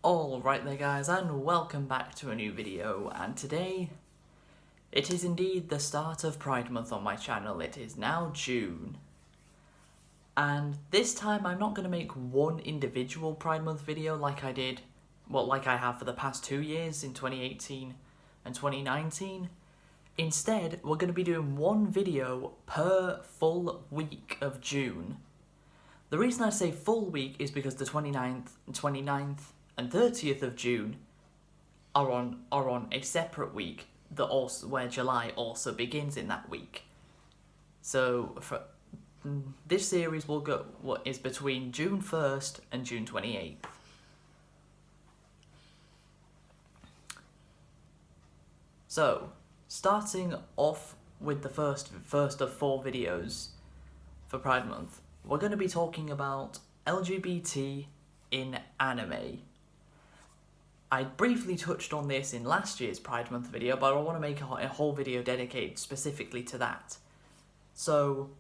Alright there guys, and welcome back to a new video, and today it is indeed the start of Pride Month on my channel. It is now June, and this time I'm not going to make one individual Pride Month video like I have for the past 2 years in 2018 and 2019. Instead, we're going to be doing one video per full week of June. The reason I say full week is because the 29th and 30th of June are on a separate week where July also begins in that week. So this series is between June 1st and June 28th. So starting off with the first of 4 videos for Pride Month, we're going to be talking about LGBT in anime. I briefly touched on this in last year's Pride Month video, but I want to make a whole video dedicated specifically to that. So,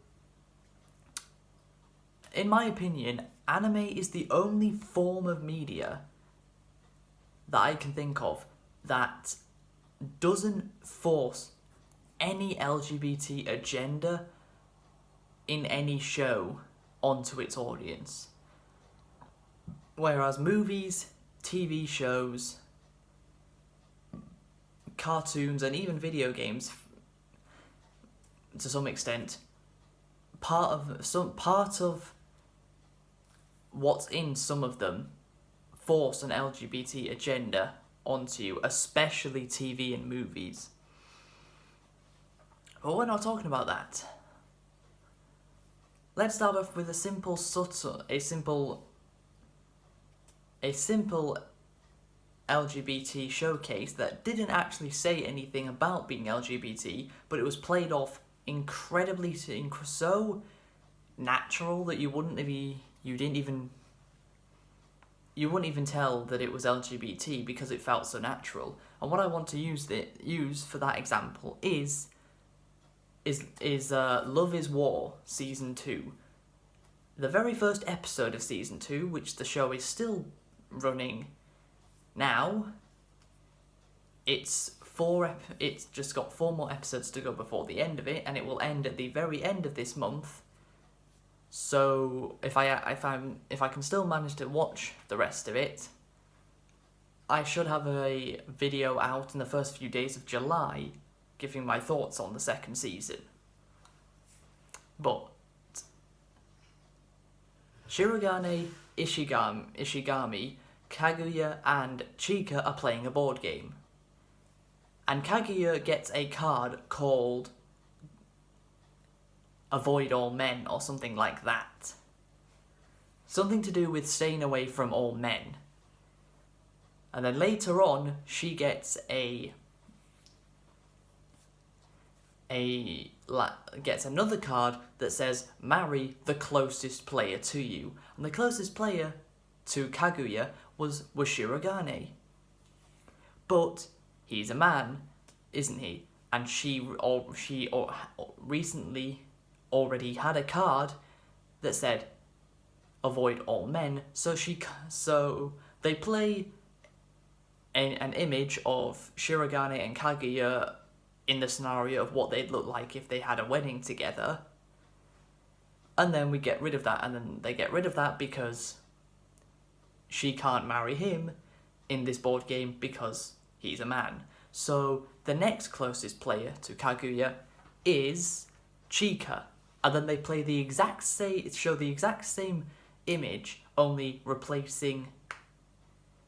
in my opinion, anime is the only form of media that I can think of that doesn't force any LGBT agenda in any show onto its audience. Whereas movies, TV shows, cartoons, and even video games, to some extent, part of what's in some of them force an LGBT agenda onto you, especially TV and movies. But we're not talking about that. Let's start off with a simple LGBT showcase that didn't actually say anything about being LGBT, but it was played off incredibly so natural that you wouldn't even tell that it was LGBT because it felt so natural. And what I want to use for that example is Love is War Season 2. The very first episode of Season 2, which the show is still running now, it's just got 4 more episodes to go before the end of it, and it will end at the very end of this month. So if I can still manage to watch the rest of it, I should have a video out in the first few days of July giving my thoughts on the second season. But Shirogane, Ishigami, Kaguya and Chika are playing a board game. And Kaguya gets a card called Avoid All Men or something like that. Something to do with staying away from all men. And then later on, she gets gets another card that says marry the closest player to you. And the closest player to Kaguya was Shirogane. But he's a man, isn't he? And she recently already had a card that said avoid all men, so they play an image of Shirogane and Kaguya in the scenario of what they'd look like if they had a wedding together. And then we get rid of that, and then they get rid of that because she can't marry him in this board game because he's a man. So the next closest player to Kaguya is Chika. And then they play show the exact same image, only replacing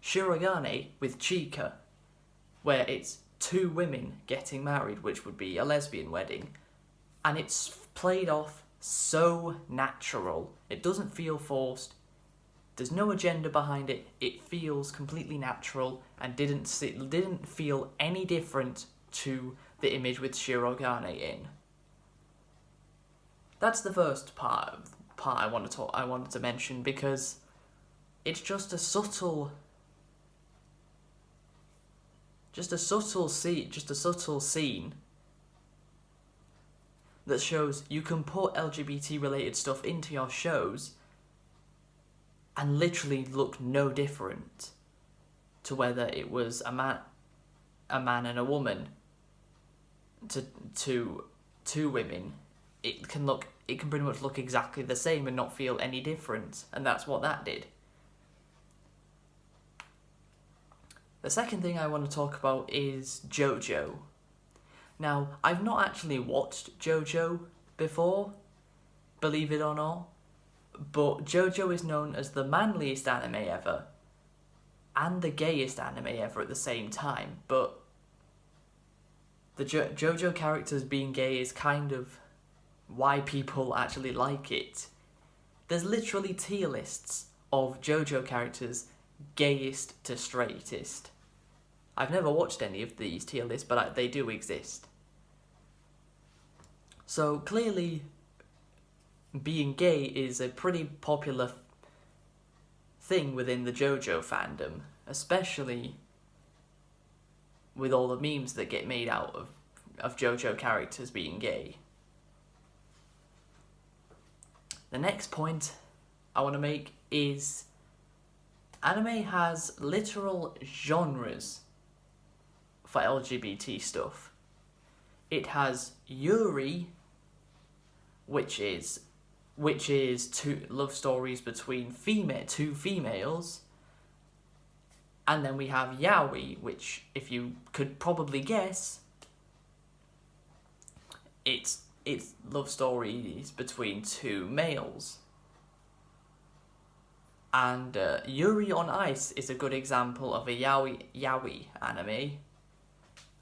Shirogane with Chika, where it's 2 women getting married, which would be a lesbian wedding. And it's played off so natural. It doesn't feel forced. There's no agenda behind it. It feels completely natural and didn't feel any different to the image with Shirogane in. That's the first part I wanted to mention, because it's just a subtle scene that shows you can put LGBT related stuff into your shows and literally look no different. to whether it was a man and a woman, to two women, it can pretty much look exactly the same and not feel any difference, and that's what that did. The second thing I want to talk about is JoJo. Now, I've not actually watched JoJo before, believe it or not, but JoJo is known as the manliest anime ever and the gayest anime ever at the same time, but the JoJo characters being gay is kind of why people actually like it. There's literally tier lists of JoJo characters, gayest to straightest. I've never watched any of these tier lists, but they do exist. So clearly, being gay is a pretty popular thing within the JoJo fandom, especially with all the memes that get made out of JoJo characters being gay. The next point I want to make is anime has literal genres for LGBT stuff. It has Yuri, which is two love stories between two females, and then we have Yaoi, which, if you could probably guess, it's love stories between two males. And Yuri on Ice is a good example of a yaoi anime,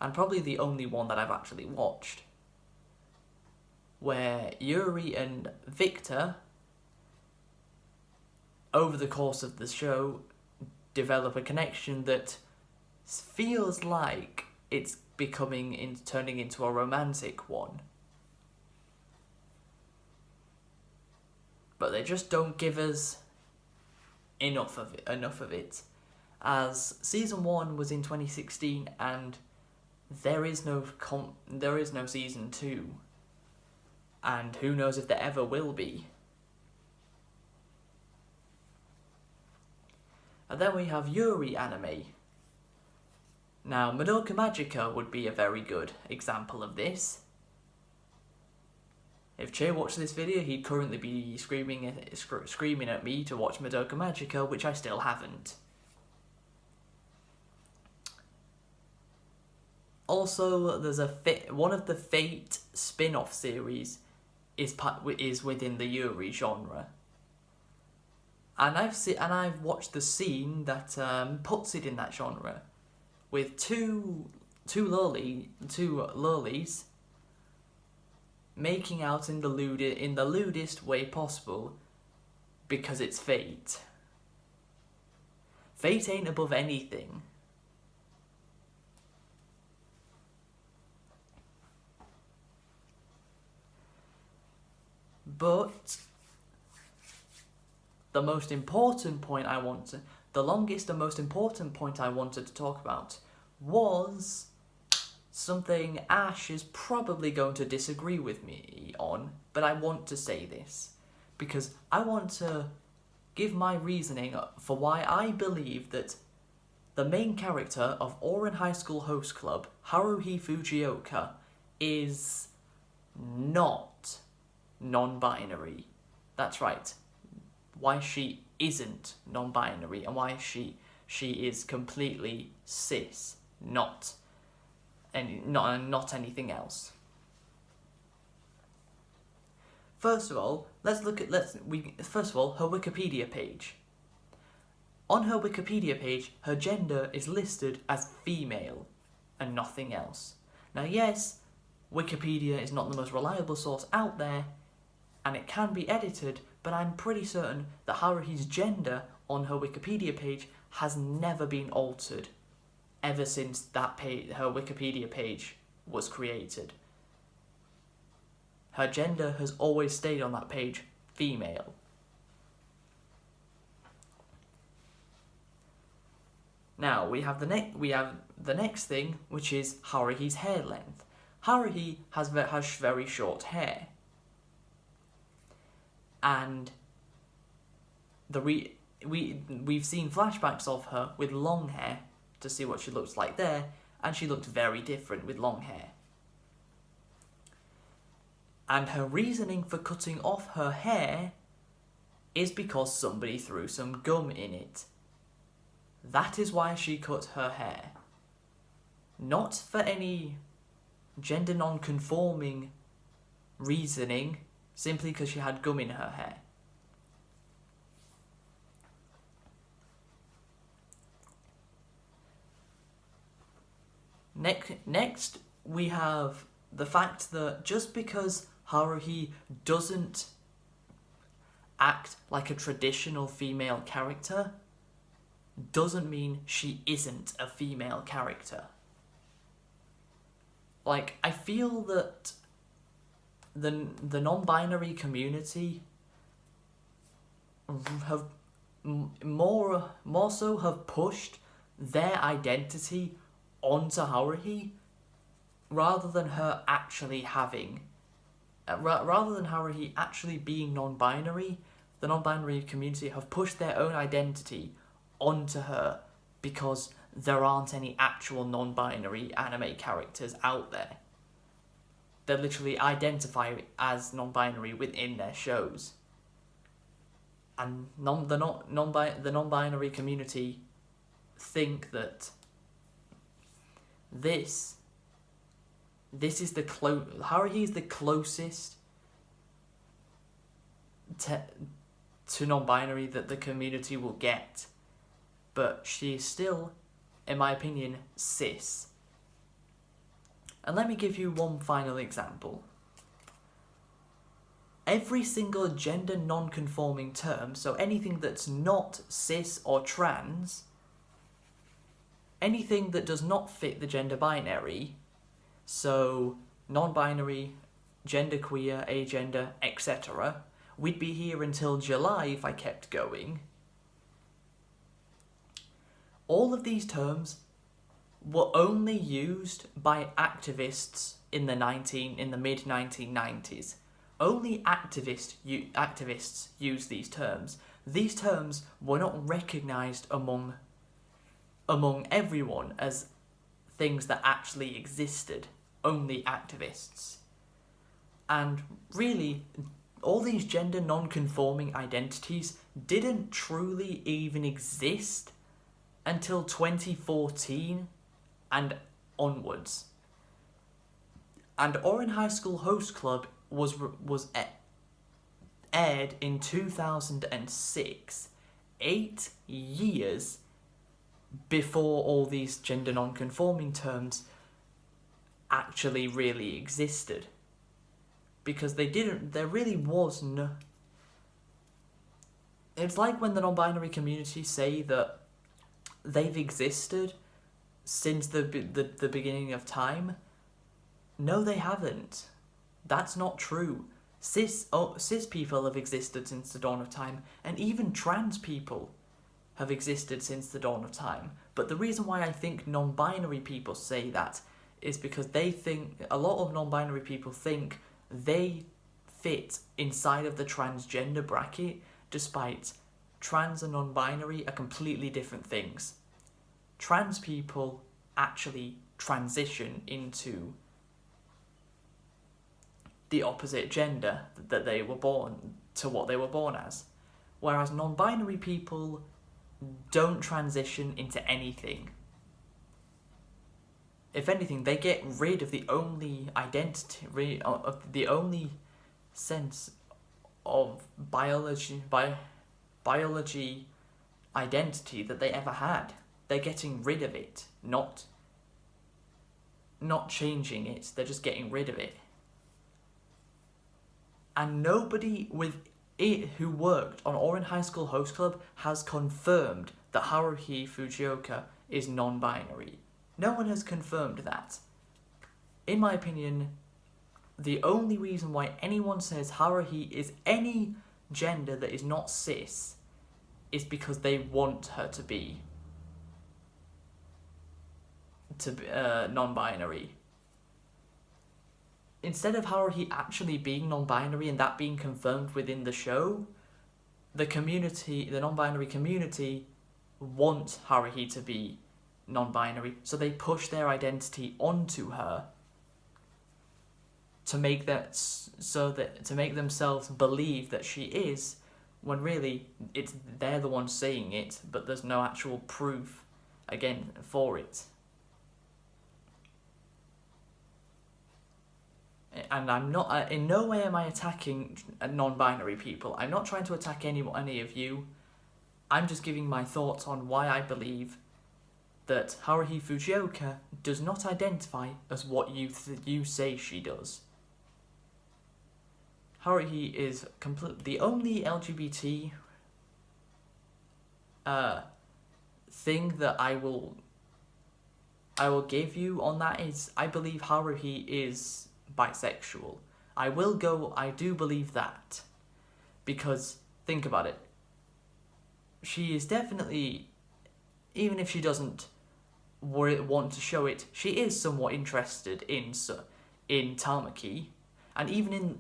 and probably the only one that I've actually watched, where Yuri and Victor, over the course of the show, develop a connection that feels like it's turning into a romantic one. But they just don't give us enough of it, as season 1 was in 2016 and there is no season 2, and who knows if there ever will be. And then we have Yuri anime. Now, Madoka Magica would be a very good example of this. If Che watched this video, he'd currently be screaming at me to watch Madoka Magica, which I still haven't. Also, there's one of the Fate spin-off series is within the Yuri genre, and I've watched the scene that puts it in that genre, with two lollies making out in the lewdest way possible, because it's Fate. Fate ain't above anything. But the most important point the longest and most important point I wanted to talk about was something Ash is probably going to disagree with me on, but I want to say this because I want to give my reasoning for why I believe that the main character of Ouran High School Host Club, Haruhi Fujioka, is not non-binary. That's right. Why she isn't non-binary and why she is completely cis, not anything else. First of all, her Wikipedia page. On her Wikipedia page, her gender is listed as female and nothing else. Now, yes, Wikipedia is not the most reliable source out there, and it can be edited, but I'm pretty certain that Haruhi's gender on her Wikipedia page has never been altered ever since her Wikipedia page was created. Her gender has always stayed on that page female. Now we have the next thing, which is Haruhi's hair length. Haruhi has very short hair. And we've seen flashbacks of her with long hair to see what she looks like there, and she looked very different with long hair. And her reasoning for cutting off her hair is because somebody threw some gum in it. That is why she cut her hair. Not for any gender non-conforming reasoning, simply because she had gum in her hair. Next, we have the fact that just because Haruhi doesn't act like a traditional female character doesn't mean she isn't a female character. Like, I feel that the non-binary community have more so have pushed their identity onto Haruhi rather than her actually having rather than Haruhi actually being non-binary. The non-binary community have pushed their own identity onto her because there aren't any actual non-binary anime characters out there that literally identify as non-binary within their shows. And the non-binary community think that this is Haruhi is the closest to non-binary that the community will get, but she is still, in my opinion, cis. And let me give you one final example. Every single gender non-conforming term, so anything that's not cis or trans, anything that does not fit the gender binary, so non-binary, genderqueer, agender, etc., we'd be here until July if I kept going. All of these terms were only used by activists in the mid-1990s. Only activists use these terms. These terms were not recognised among everyone as things that actually existed. Only activists. And really, all these gender non-conforming identities didn't truly even exist until 2014 and onwards. And Ouran High School Host Club was aired in 2006, 8 years before all these gender non-conforming terms actually really existed. Because there really was no... It's like when the non-binary community say that they've existed since the beginning of time. No, they haven't. That's not true. Cis people have existed since the dawn of time, and even trans people have existed since the dawn of time. But the reason why I think non-binary people say that is because they think, a lot of non-binary people think they fit inside of the transgender bracket, despite trans and non-binary are completely different things. Trans people actually transition into the opposite gender that they were born to, what they were born as, whereas non-binary people don't transition into anything. If anything, they get rid of the only identity, of the only sense of biology identity that they ever had. They're getting rid of it, not changing it. They're just getting rid of it. And nobody with it who worked on Ouran High School Host Club has confirmed that Haruhi Fujioka is non-binary. No one has confirmed that. In my opinion, the only reason why anyone says Haruhi is any gender that is not cis is because they want her to be non-binary. Instead of Haruhi actually being non-binary and that being confirmed within the show, the non-binary community want Haruhi to be non-binary, so they push their identity onto her to make to make themselves believe that she is, when really they're the ones saying it, but there's no actual proof again for it. And I'm not in no way am I attacking non-binary people. I'm not trying to attack any of you. I'm just giving my thoughts on why I believe that Haruhi Fujioka does not identify as what you say she does. Haruhi is the only LGBT thing that I will give you on that is I believe Haruhi is bisexual. I do believe that, because think about it. She is definitely, even if she doesn't want to show it, she is somewhat interested in Tamaki, and even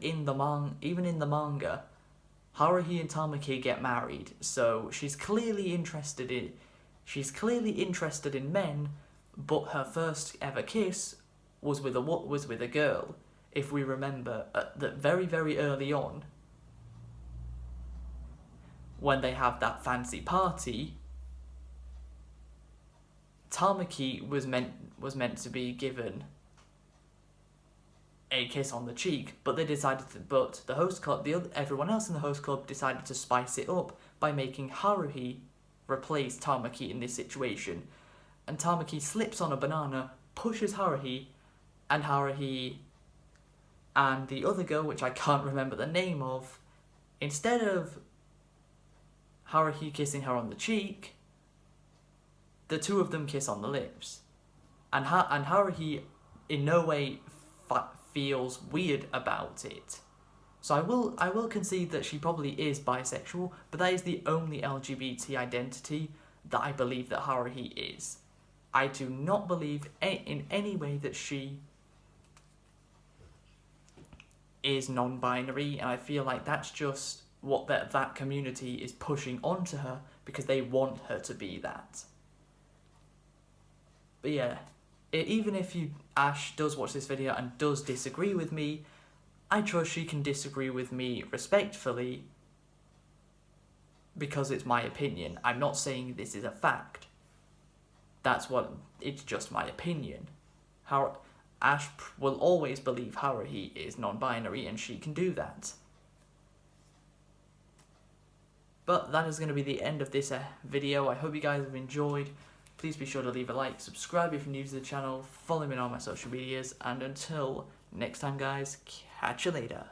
in the manga, Haruhi and Tamaki get married. So she's clearly interested in men, but her first ever kiss was with a girl. If we remember, that very, very early on, when they have that fancy party, Tamaki was meant to be given a kiss on the cheek, but the host club, everyone else in the host club decided to spice it up by making Haruhi replace Tamaki in this situation. And Tamaki slips on a banana, pushes Haruhi, and Haruhi and the other girl, which I can't remember the name of, instead of Haruhi kissing her on the cheek, the two of them kiss on the lips. And Haruhi in no way feels weird about it. So I will concede that she probably is bisexual, but that is the only LGBT identity that I believe that Haruhi is. I do not believe in any way that she is non-binary, and I feel like that's just what that community is pushing onto her because they want her to be that. But yeah, even if Ash does watch this video and does disagree with me, I trust she can disagree with me respectfully, because it's my opinion. I'm not saying this is a fact. It's just my opinion. Ash will always believe Haruhi is non-binary, and she can do that. But that is going to be the end of this video. I hope you guys have enjoyed. Please be sure to leave a like, subscribe if you're new to the channel, follow me on all my social medias, and until next time guys, catch you later.